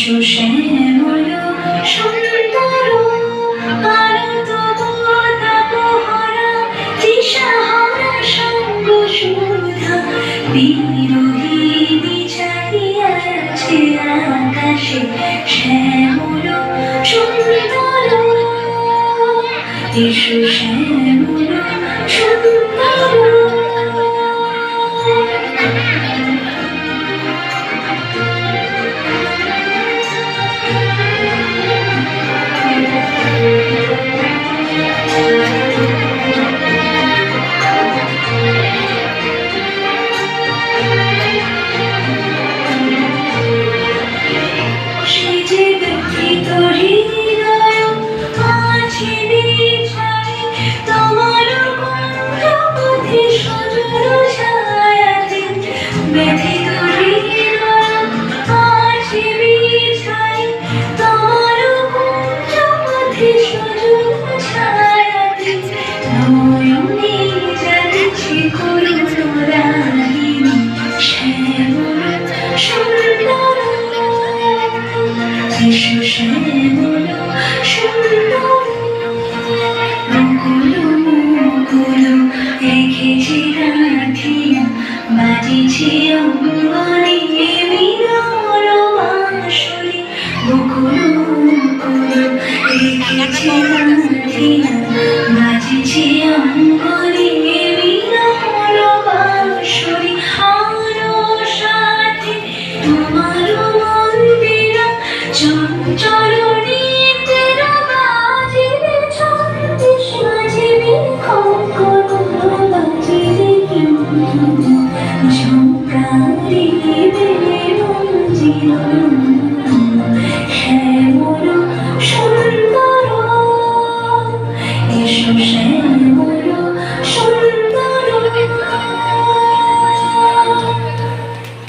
এসো শ্যামল সুন্দর আরত তাপহরা তৃষাহারা সঙ্গ সুধা বিরোহিণী চাহিয়া আছে আকাশে শ্যামল সুন্দর এসো শ্যামল সুন্দর। এসো শ্যামল সুন্দর মুকুল মুকুল রেখেছি রাধিয়া বাজিছি অঙ্গনে মিলন বাঁশরি মুকুল মুকুল রেখেছি রাধিয়া বাজিছি অঙ্গনে মিলন বাঁশরি আরো সাথে তোমার মন্দিরা চঞ্চল নৃত্যের বাজিবে ছন্দে সাজিবে কঙ্কণ বাজিবে ঝুমকারিবে রঞ্জিত